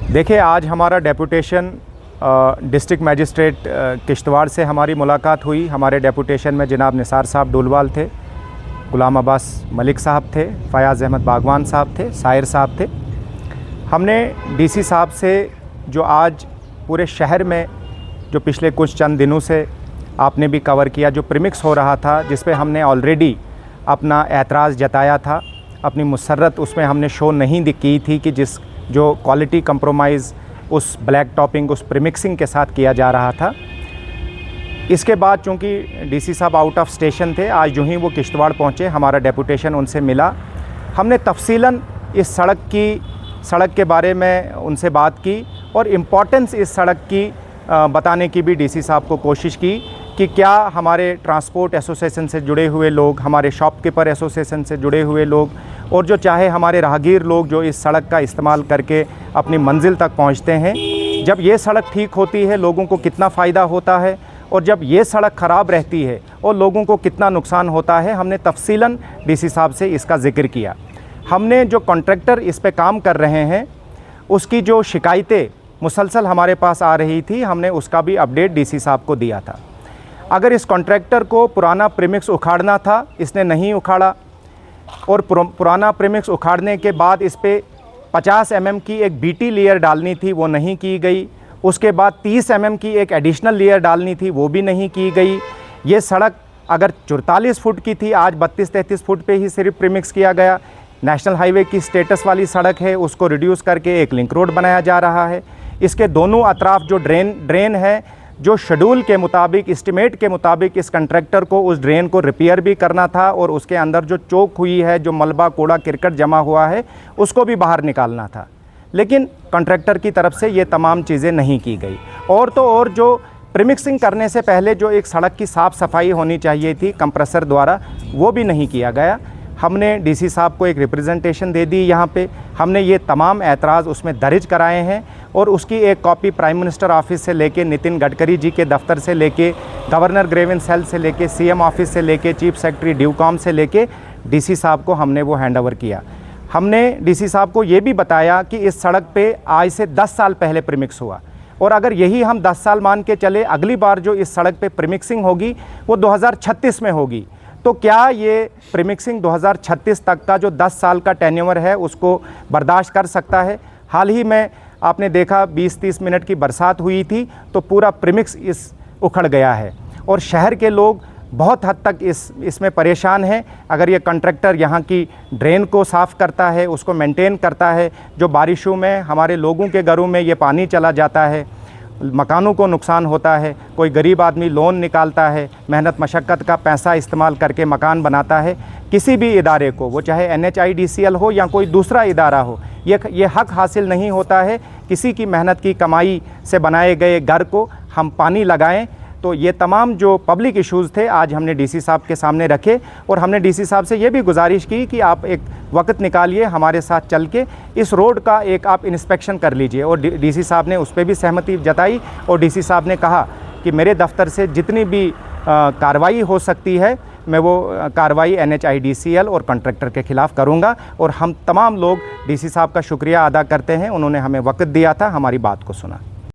देखिए, आज हमारा डेपुटेशन डिस्ट्रिक्ट मैजिस्ट्रेट किश्तवाड़ से हमारी मुलाकात हुई। हमारे डेपुटेशन में जनाब निसार साहब डोलवाल थे, गुलाम अब्बास मलिक साहब थे, फ़याज़ अहमद बागवान साहब थे, साहिर साहब थे। हमने डीसी साहब से जो आज पूरे शहर में जो पिछले कुछ चंद दिनों से आपने भी कवर किया, जो प्रीमिक्स हो रहा था, जिस पे हमने ऑलरेडी अपना एतराज़ जताया था, अपनी मुसर्रत उसमें हमने शो नहीं की थी कि जो क्वालिटी कंप्रोमाइज़ उस ब्लैक टॉपिंग, उस प्रीमिक्सिंग के साथ किया जा रहा था। इसके बाद चूँकि डीसी साहब आउट ऑफ स्टेशन थे, आज जो ही वो किश्तवाड़ पहुँचे, हमारा डेपुटेशन उनसे मिला। हमने तफसीलन इस सड़क के बारे में उनसे बात की और इम्पॉर्टेंस इस सड़क की बताने की भी डीसी साहब को कोशिश की कि क्या हमारे ट्रांसपोर्ट एसोसिएशन से जुड़े हुए लोग, हमारे शॉपकीपर एसोसिएशन से जुड़े हुए लोग और जो चाहे हमारे राहगीर लोग जो इस सड़क का इस्तेमाल करके अपनी मंजिल तक पहुंचते हैं, जब ये सड़क ठीक होती है लोगों को कितना फ़ायदा होता है और जब ये सड़क ख़राब रहती है और लोगों को कितना नुकसान होता है, हमने तफसीलन डीसी साहब से इसका ज़िक्र किया। हमने जो कॉन्ट्रैक्टर इस पे काम कर रहे हैं उसकी जो शिकायतें मुसलसल हमारे पास आ रही थी, हमने उसका भी अपडेट डीसी साहब को दिया था। अगर इस कॉन्ट्रैक्टर को पुराना प्रीमिक्स उखाड़ना था, इसने नहीं उखाड़ा और पुराना प्रीमिक्स उखाड़ने के बाद इस पे 50 mm की एक बीटी लेयर डालनी थी, वो नहीं की गई। उसके बाद 30 mm की एक एडिशनल लेयर डालनी थी, वो भी नहीं की गई। ये सड़क अगर 44 फुट की थी, आज 32-33 फुट पे ही सिर्फ प्रीमिक्स किया गया। नेशनल हाईवे की स्टेटस वाली सड़क है, उसको रिड्यूस करके एक लिंक रोड बनाया जा रहा है। इसके दोनों अतराफ जो ड्रेन है, जो शेड्यूल के मुताबिक, एस्टिमेट के मुताबिक इस कंट्रैक्टर को उस ड्रेन को रिपेयर भी करना था और उसके अंदर जो चोक हुई है, जो मलबा कूड़ा किरकट जमा हुआ है, उसको भी बाहर निकालना था। लेकिन कॉन्ट्रैक्टर की तरफ से ये तमाम चीज़ें नहीं की गई। और तो और जो प्रीमिक्सिंग करने से पहले जो एक सड़क की साफ़ सफाई होनी चाहिए थी कंप्रेसर द्वारा, वो भी नहीं किया गया। हमने डीसी साहब को एक रिप्रेजेंटेशन दे दी यहाँ पे। हमने ये तमाम एतराज़ उसमें दर्ज कराए हैं और उसकी एक कॉपी प्राइम मिनिस्टर ऑफिस से लेके, नितिन गडकरी जी के दफ्तर से लेके, गवर्नर ग्रेवेंस सेल से लेके, सीएम ऑफिस से लेके, चीफ सेक्रेटरी ड्यूकॉम से लेके डीसी साहब को हमने वो हैंड ओवर किया। हमने डीसी साहब को ये भी बताया कि इस सड़क पे आज से 10 साल पहले प्रीमिक्स हुआ और अगर यही हम 10 साल मान के चले, अगली बार जो इस सड़क पे प्रीमिक्सिंग होगी वो 2036 में होगी। तो क्या ये प्रीमिक्सिंग 2036 तक का जो 10 साल का टेन्योर है उसको बर्दाश्त कर सकता है? हाल ही में आपने देखा 20-30 मिनट की बरसात हुई थी तो पूरा प्रीमिक्स उखड़ गया है और शहर के लोग बहुत हद तक इसमें परेशान हैं। अगर ये कॉन्ट्रैक्टर यहाँ की ड्रेन को साफ़ करता है, उसको मेंटेन करता है, जो बारिशों में हमारे लोगों के घरों में ये पानी चला जाता है, मकानों को नुकसान होता है, कोई गरीब आदमी लोन निकालता है, मेहनत मशक्क़त का पैसा इस्तेमाल करके मकान बनाता है, किसी भी इदारे को, वो चाहे NHIDCL हो या कोई दूसरा इदारा हो, ये हक हासिल नहीं होता है किसी की मेहनत की कमाई से बनाए गए घर को हम पानी लगाएं। तो ये तमाम जो पब्लिक इश्यूज़ थे आज हमने डीसी साहब के सामने रखे और हमने डीसी साहब से ये भी गुजारिश की कि आप एक वक्त निकालिए, हमारे साथ चल के इस रोड का एक आप इंस्पेक्शन कर लीजिए और डीसी साहब ने उस पर भी सहमति जताई और डीसी साहब ने कहा कि मेरे दफ्तर से जितनी भी कार्रवाई हो सकती है मैं वो कार्रवाई NHIDCL और कॉन्ट्रैक्टर के ख़िलाफ़ करूँगा। और हम तमाम लोग डीसी साहब का शुक्रिया अदा करते हैं, उन्होंने हमें वक्त दिया था, हमारी बात को सुना।